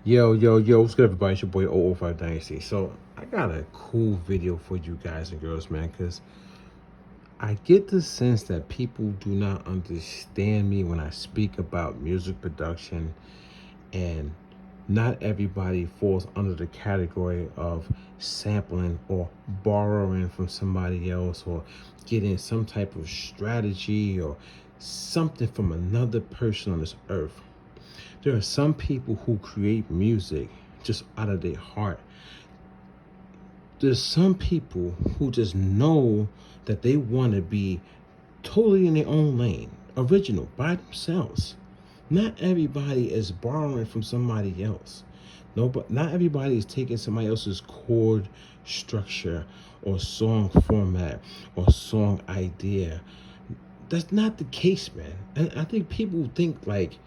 Yo, what's good, everybody? It's your boy 005 Dynasty. So, I got a cool video for you guys and girls, man, because I get the sense that people do not understand me when I speak about music production, and not everybody falls under the category of sampling or borrowing from somebody else or getting some type of strategy or something from another person on this earth. There are some people who create music just out of their heart. There's some people who just know that they want to be totally in their own lane, original, by themselves. Not everybody is borrowing from somebody else. No, but not everybody is taking somebody else's chord structure or song format or song idea. That's not the case, man. And I think people think like,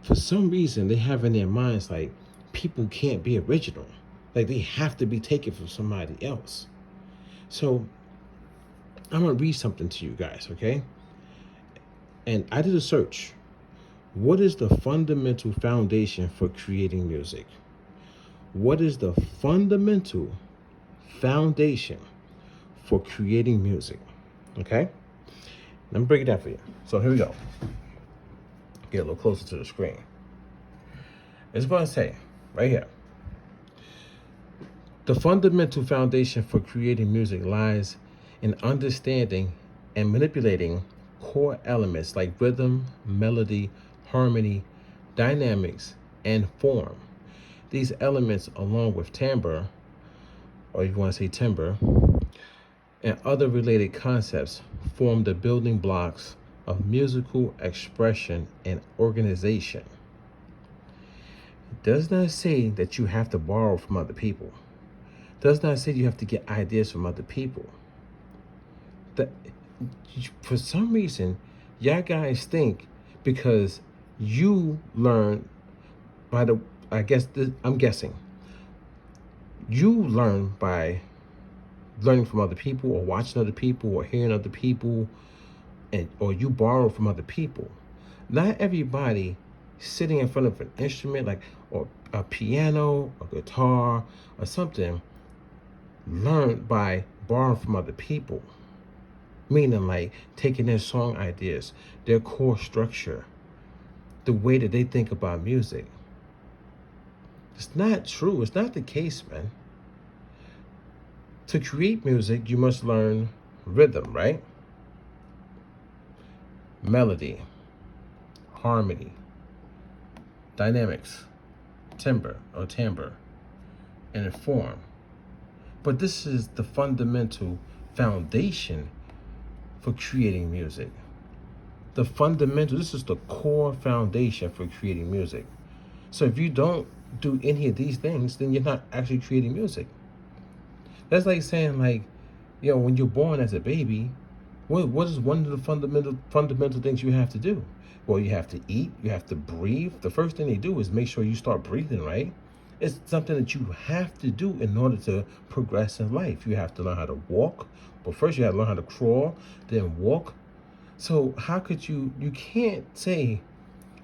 for some reason, they have in their minds like people can't be original. Like they have to be taken from somebody else. So I'm gonna read something to you guys, okay? And I did a search. What is the fundamental foundation for creating music? What is the fundamental foundation for creating music? Okay? Let me break it down for you. So here we go. Get a little closer to the screen. It's going to say right here, the fundamental foundation for creating music lies in understanding and manipulating core elements like rhythm, melody, harmony, dynamics, and form. These elements, along with timbre, or you want to say timbre, and other related concepts, form the building blocks of musical expression and organization. It does not say that you have to borrow from other people. It does not say you have to get ideas from other people. That for some reason, y'all guys think because you learn by the, I'm guessing, you learn by learning from other people or watching other people or hearing other people, and or you borrow from other people. Not everybody sitting in front of an instrument like or a piano, a guitar, or something learned by borrowing from other people. Meaning like taking their song ideas, their core structure, the way that they think about music. It's not true. It's not the case, man. To create music, you must learn rhythm, right? Melody, harmony, dynamics, timbre, and form. But this is the fundamental foundation for creating music. This is the core foundation for creating music. So if you don't do any of these things, then you're not actually creating music. That's like saying like, when you're born as a baby, what is one of the fundamental things you have to do? Well, you have to eat, you have to breathe. The first thing they do is make sure you start breathing, right? It's something that you have to do in order to progress in life. You have to learn how to walk. But first you have to learn how to crawl, then walk. So how could you can't say,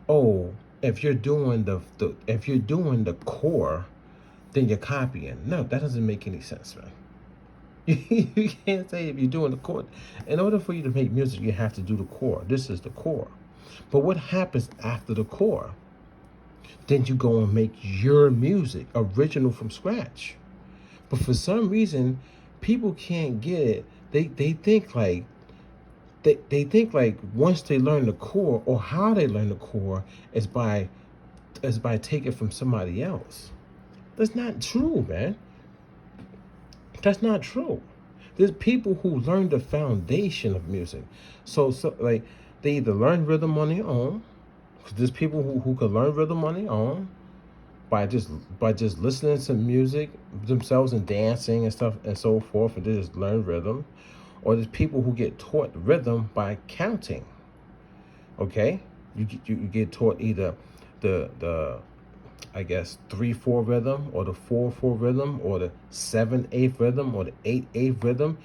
oh, if you're doing the core, then you're copying. No, that doesn't make any sense, man. You can't say if you're doing the core. In order for you to make music, you have to do the core. This is the core. But what happens after the core? Then you go and make your music original from scratch. But for some reason, people can't get it. They think like they think like once they learn the core or how they learn the core is by taking from somebody else. That's not true, man. That's not true. There's people who learn the foundation of music. So like they either learn rhythm on their own. There's people who can learn rhythm on their own by just listening to music themselves and dancing and stuff and so forth, and they just learn rhythm. Or there's people who get taught rhythm by counting. Okay, you get taught either the I guess 3/4 rhythm or the 4/4 rhythm or the 7/8 rhythm or the 8/8 rhythm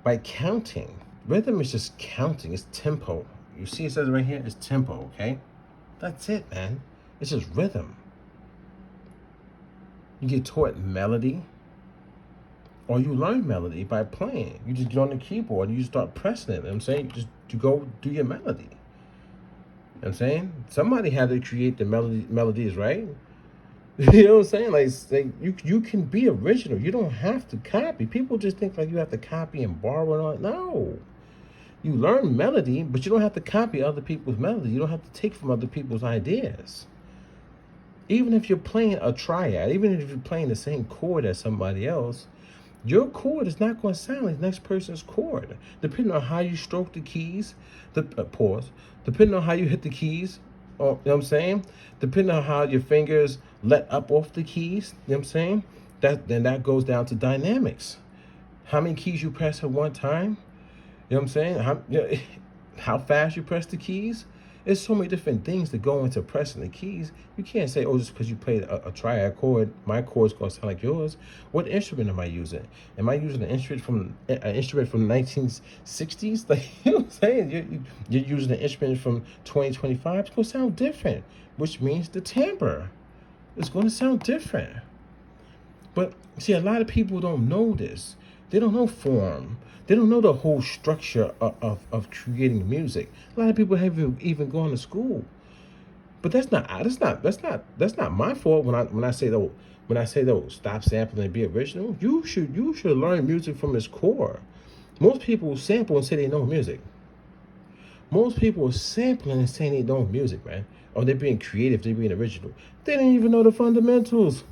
by counting. Rhythm is just counting. It's tempo. You see it says right here, it's tempo, okay? That's it, man. It's just rhythm. You get taught melody, or you learn melody by playing. You just get on the keyboard and you start pressing it. You know what I'm saying? You go do your melody. You know what I'm saying? Somebody had to create the melodies, right? You know what I'm saying? Like you can be original. You don't have to copy. People just think like you have to copy and borrow and all. No. You learn melody, but you don't have to copy other people's melody. You don't have to take from other people's ideas. Even if you're playing a triad, even if you're playing the same chord as somebody else, your chord is not going to sound like the next person's chord. Depending on how you stroke the keys, pause, depending on how you hit the keys, you know what I'm saying? Depending on how your fingers let up off the keys, you know what I'm saying? That goes down to dynamics. How many keys you press at one time? You know what I'm saying? How fast you press the keys? There's so many different things that go into pressing the keys. You can't say, oh, just because you played a triad chord, my chord's going to sound like yours. What instrument am I using? Am I using an instrument from the 1960s? Like, you know what I'm saying? You're using an instrument from 2025. It's going to sound different, which means the timbre is going to sound different. But see, a lot of people don't know this. They don't know form. They don't know the whole structure of creating music. A lot of people haven't even gone to school. But that's not my fault when I say though stop sampling and be original. You should learn music from its core. Most people sample and say they know music. Most people are sampling and saying they know music, man. Or they're being creative, they're being original. They don't even know the fundamentals.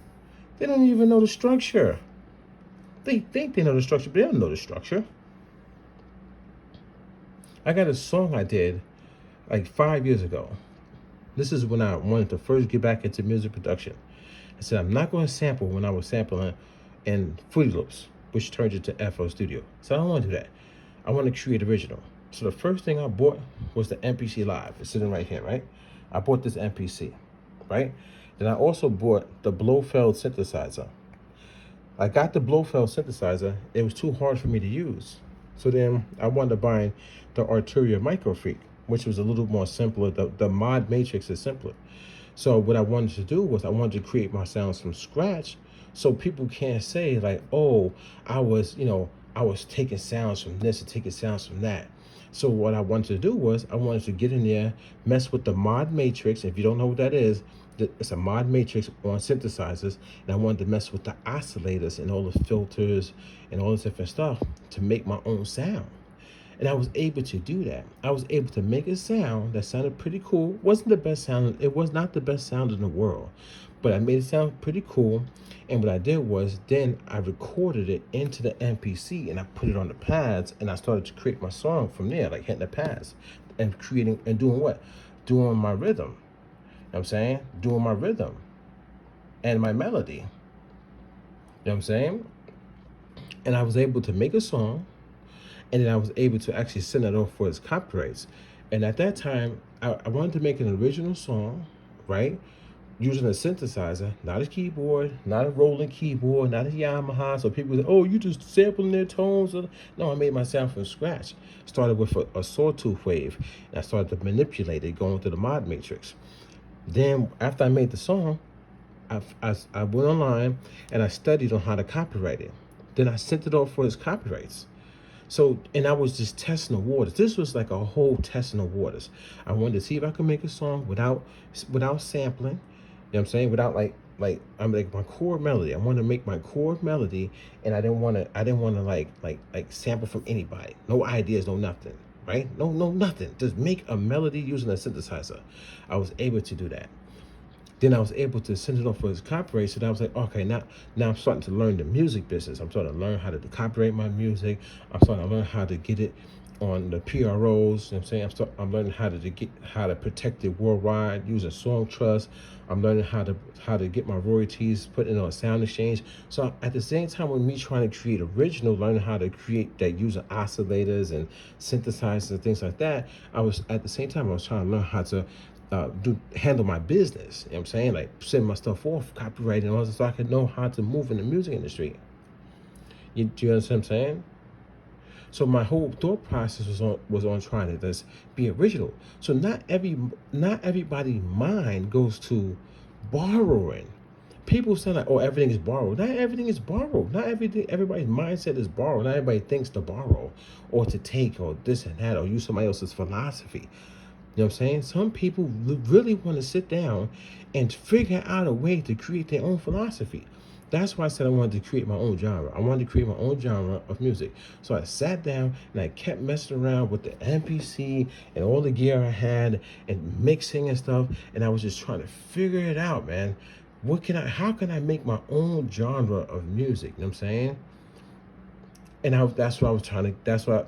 They don't even know the structure. They think they know the structure, but they don't know the structure. I got a song I did like 5 years ago. This is when I wanted to first get back into music production. I said, I'm not going to sample when I was sampling in Fruity Loops, which turned into FL Studio. So I don't want to do that. I want to create original. So the first thing I bought was the MPC Live. It's sitting right here, right? I bought this MPC, right? Then I also bought the Blofeld synthesizer. I got the Blofeld synthesizer. It was too hard for me to use. So then I wound up buying the Arturia Microfreak, which was a little more simpler. The mod matrix is simpler. So what I wanted to do was I wanted to create my sounds from scratch, so people can't say like, oh, I was taking sounds from this and taking sounds from that. So what I wanted to do was I wanted to get in there, mess with the mod matrix. If you don't know what that is, it's a mod matrix on synthesizers, and I wanted to mess with the oscillators and all the filters and all this different stuff to make my own sound. And I was able to do that. I was able to make a sound that sounded pretty cool. Wasn't the best sound. It was not the best sound in the world, but I made it sound pretty cool. And what I did was then I recorded it into the MPC and I put it on the pads, and I started to create my song from there, like hitting the pads and creating and doing what? Doing my rhythm. You know what I'm saying? Doing my rhythm and my melody. You know what I'm saying? And I was able to make a song, and then I was able to actually send it off for its copyrights. And at that time, I wanted to make an original song, right? Using a synthesizer, not a keyboard, not a rolling keyboard, not a Yamaha. So people say, oh, you just sampling their tones. No, I made my sound from scratch. Started with a sawtooth wave, and I started to manipulate it going through the mod matrix. Then after I made the song, I went online and I studied on how to copyright it. Then I sent it off for its copyrights. So, and I was just testing the waters. This was like a whole testing the waters. I wanted to see if I could make a song without sampling. You know what I'm saying? Without I'm like my core melody. I want to make my core melody, and I didn't want to like sample from anybody. No ideas, no nothing. Right? No nothing. Just make a melody using a synthesizer. I was able to do that. Then I was able to send it off for its copyright. So then I was like, okay, now I'm starting to learn the music business. I'm starting to learn how to copyright my music. I'm starting to learn how to get it on the PROs. You know what I'm saying? I'm learning how to protect it worldwide using Song Trust. I'm learning how to get my royalties put in on a sound exchange. So at the same time with me trying to create original, learning how to create that using oscillators and synthesizers and things like that, I was trying to learn how to handle my business. You know what I'm saying? Like send my stuff off, copyright and all that, so I could know how to move in the music industry. Do you understand what I'm saying? So my whole thought process was on trying to just be original. So not everybody's mind goes to borrowing. People say like, oh, everything is borrowed. Not everything is borrowed. Not everything. Everybody's mindset is borrowed. Not everybody thinks to borrow or to take or this and that or use somebody else's philosophy. You know what I'm saying? Some people really want to sit down and figure out a way to create their own philosophy. That's why I said I wanted to create my own genre. I wanted to create my own genre of music. So I sat down and I kept messing around with the MPC and all the gear I had and mixing and stuff. And I was just trying to figure it out, man. How can I make my own genre of music? You know what I'm saying? And that's what I was trying to.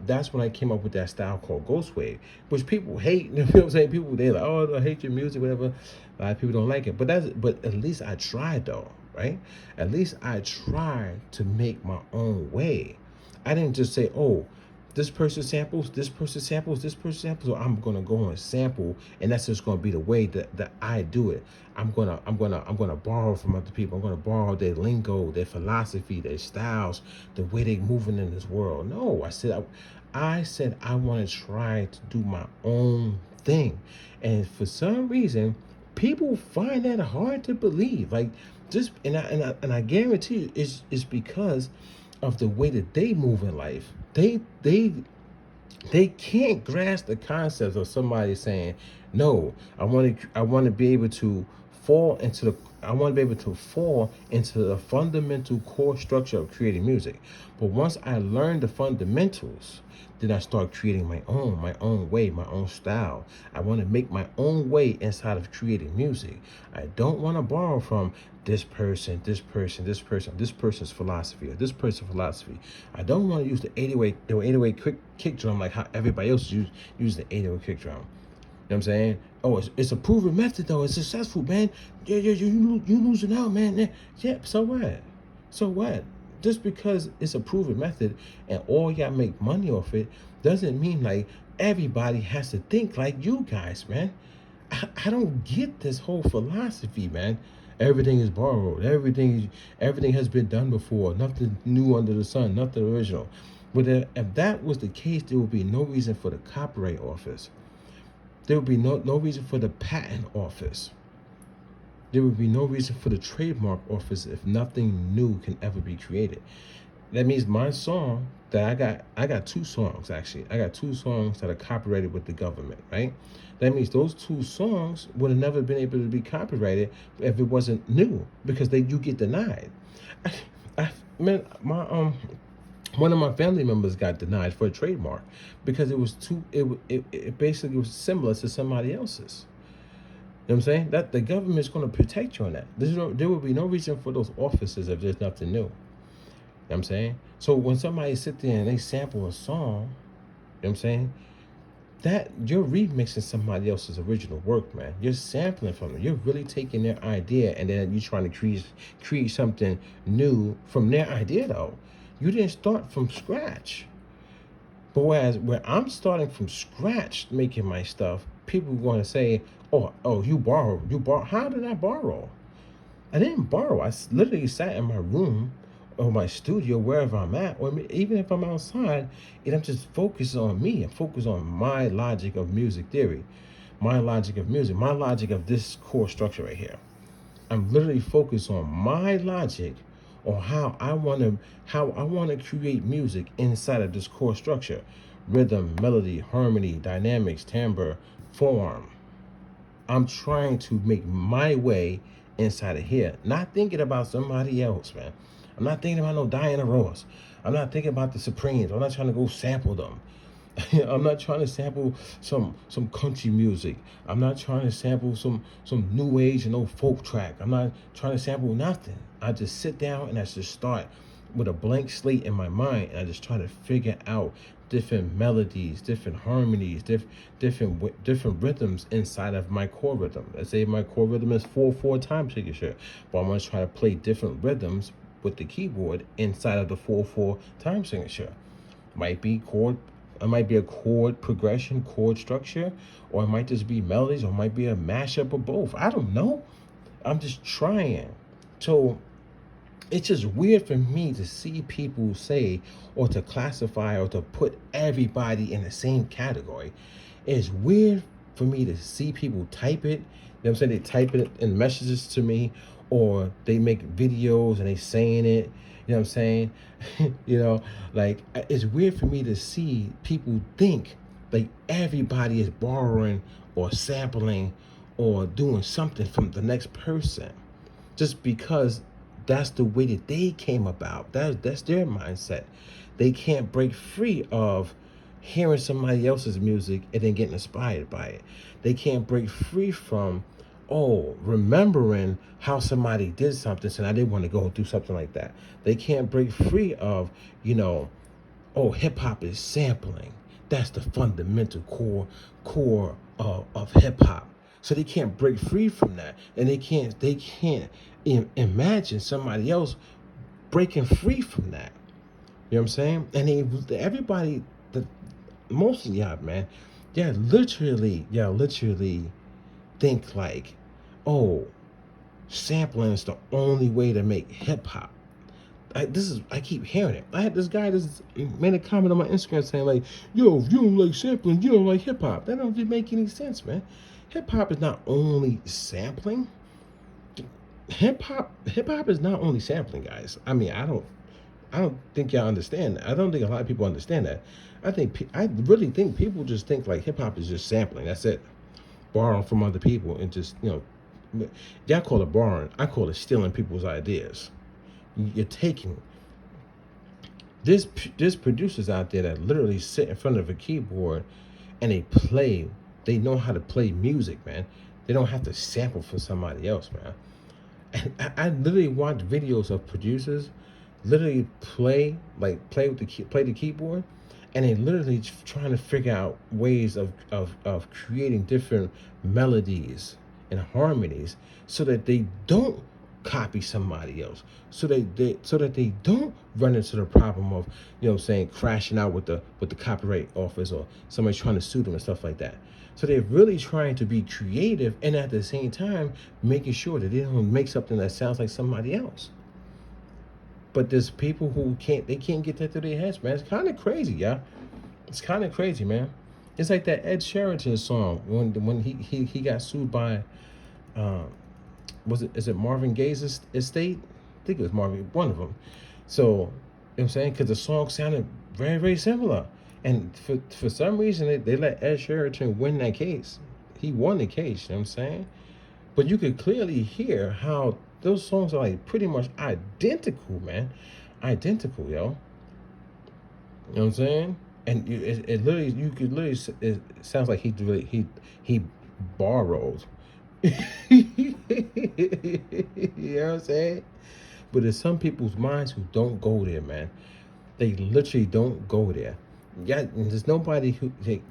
That's when I came up with that style called ghost wave, which people hate. You know what I'm saying? People they're like, oh, I hate your music, whatever. A lot of people don't like it, but at least I tried though, right? At least I tried to make my own way. I didn't just say, oh, this person samples, this person samples, this person samples. So I'm gonna go and sample, and that's just gonna be the way that I do it. I'm gonna borrow from other people. I'm gonna borrow their lingo, their philosophy, their styles, the way they're moving in this world. No, I said I want to try to do my own thing, and for some reason, people find that hard to believe. Like just and I guarantee you, it's because of the way that they move in life. They can't grasp the concept of somebody saying, "No, I want to be able to fall into the I want to be able to fall into the fundamental core structure of creating music." But once I learned the fundamentals, then I start creating my own way, my own style. I want to make my own way inside of creating music. I don't want to borrow from this person, this person, this person, this person's philosophy or this person's philosophy. I don't want to use the 808 kick drum like how everybody else use the 808 kick drum. You know what I'm saying? Oh, it's a proven method though. It's successful, man. Yeah, you losing out, man. Yeah, so what? So what? Just because it's a proven method and all y'all make money off it doesn't mean like everybody has to think like you guys, man. I don't get this whole philosophy, man. Everything is borrowed. Everything has been done before. Nothing new under the sun. Nothing original. But if that was the case, there would be no reason for the copyright office. There would be no reason for the patent office. There would be no reason for the trademark office if nothing new can ever be created. That means my song that I got two songs actually. I got two songs that are copyrighted with the government, right? That means those two songs would have never been able to be copyrighted if it wasn't new because you get denied. Man, my one of my family members got denied for a trademark because it was it basically was similar to somebody else's. You know what I'm saying? That the government's going to protect you on that. There will be no reason for those offices if there's nothing new. You know what I'm saying? So when somebody sit there and they sample a song, you know what I'm saying? That you're remixing somebody else's original work, man. You're sampling from them. You're really taking their idea and then you're trying to create something new from their idea though. You didn't start from scratch. But where I'm starting from scratch making my stuff, people are going to say, "Oh, you borrowed. You borrowed. How did I borrow? I didn't borrow. I literally sat in my room or my studio, wherever I'm at, or even if I'm outside, and I'm just focused on me. I'm focused on my logic of music theory, my logic of music, my logic of this core structure right here. I'm literally focused on my logic on how I want to create music inside of this core structure: rhythm, melody, harmony, dynamics, timbre, form. I'm trying to make my way inside of here, not thinking about somebody else, man. I'm not thinking about no Diana Ross. I'm not thinking about the Supremes. I'm not trying to go sample them. I'm not trying to sample some country music. I'm not trying to sample some new age and old folk track. I'm not trying to sample nothing. I just sit down and I just start with a blank slate in my mind, and I just try to figure out different melodies, different harmonies, different rhythms inside of my core rhythm. Let's say my core rhythm is 4/4 time signature, but I'm gonna try to play different rhythms with the keyboard inside of the 4/4 time signature. Might be chord It might be a chord progression, chord structure, or it might just be melodies, or it might be a mashup of both. I don't know. I'm just trying. So it's just weird for me to see people say or to classify or to put everybody in the same category. It's weird for me to see people type it. You know what I'm saying? They type it in messages to me or they make videos and they saying it. You know what I'm saying? You know, like it's weird for me to see people think like everybody is borrowing or sampling or doing something from the next person just because that's the way that they came about. That's their mindset. They can't break free of hearing somebody else's music and then getting inspired by it. They can't break free from remembering how somebody did something, so now they want to go and do something like that. They can't break free of, you know, hip hop is sampling. That's the fundamental core of hip hop. So they can't break free from that, and they can't imagine somebody else breaking free from that. You know what I'm saying? And everybody, the most of y'all, man, literally think like, oh, sampling is the only way to make hip hop. I keep hearing it. I had this guy that made a comment on my Instagram saying like, "Yo, if you don't like sampling, you don't like hip hop." That don't make any sense, man. Hip hop is not only sampling. Hip hop is not only sampling, guys. I mean, I don't think y'all understand that. I don't think a lot of people understand that. I really think people just think like hip hop is just sampling. That's it, borrowing from other people and just y'all call it borrowing. I call it stealing people's ideas. You're taking there's producers out there that literally sit in front of a keyboard and they play. They know how to play music, man. They don't have to sample from somebody else, man. And I literally watch videos of producers literally play the keyboard, and they literally trying to figure out ways of creating different melodies and harmonies so that they don't copy somebody else, so that they don't run into the problem of saying crashing out with the copyright office or somebody trying to sue them and stuff like that. So they're really trying to be creative and at the same time making sure that they don't make something that sounds like somebody else. But there's people who can't get that through their heads, man. It's kind of crazy, yeah. It's kind of crazy, man. It's like that Ed Sheeran song when he got sued by um, is it Marvin Gaye's estate? I think it was Marvin, one of them. So, you know what I'm saying? Because the song sounded very, very similar. And for some reason, they let Ed Sheeran win that case. He won the case, you know what I'm saying? But you could clearly hear how those songs are like pretty much identical, man. Identical, yo. You know what I'm saying? And it literally, you could literally, it sounds like he borrowed. You know what I'm saying? But there's some people's minds who don't go there, man. They literally don't go there. Yeah, there's nobody in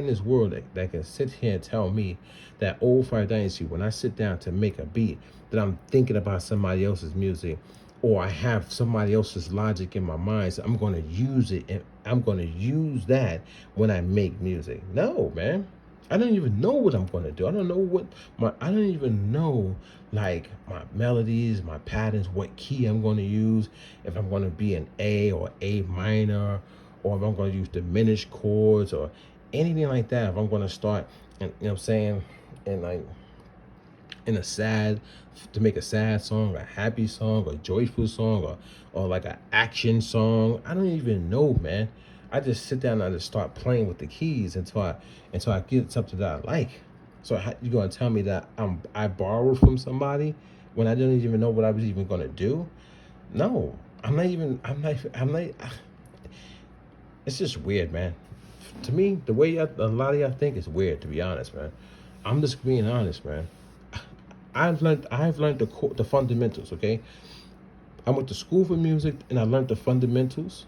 this world that can sit here and tell me that old Fire Dynasty, when I sit down to make a beat, that I'm thinking about somebody else's music, or I have somebody else's logic in my mind, so I'm gonna use it and I'm gonna use that when I make music. No, man. I don't even know what I'm gonna do. I don't even know like my melodies, my patterns, what key I'm gonna use, if I'm gonna be an A or A minor, or if I'm gonna use diminished chords or anything like that. If I'm gonna start and you know what I'm saying, and like in a sad to make a sad song, a happy song, a joyful song, or like an action song. I don't even know, man. I just sit down and I just start playing with the keys until I get something that I like. So you gonna tell me that I borrowed from somebody when I didn't even know what I was even gonna do? No, I'm not even. I'm not. It's just weird, man. To me, the way a lot of y'all think is weird. To be honest, man, I'm just being honest, man. I've learned the fundamentals. Okay, I went to school for music and I learned the fundamentals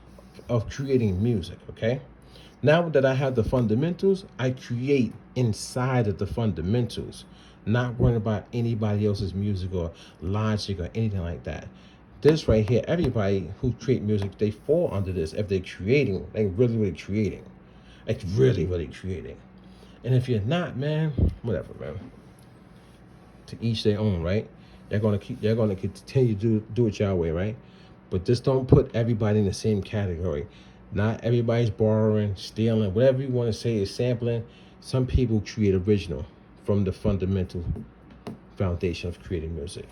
of creating music. Okay, now that I have the fundamentals, I create inside of the fundamentals, not worrying about anybody else's music or logic or anything like that. This right here, everybody who create music, they fall under this if they're creating, like really, really creating, like really, really creating. And if you're not, man, whatever, man. To each their own, right? They're gonna continue to do it your way, right? But just don't put everybody in the same category. Not everybody's borrowing, stealing, whatever you want to say is sampling. Some people create original from the fundamental foundation of creating music.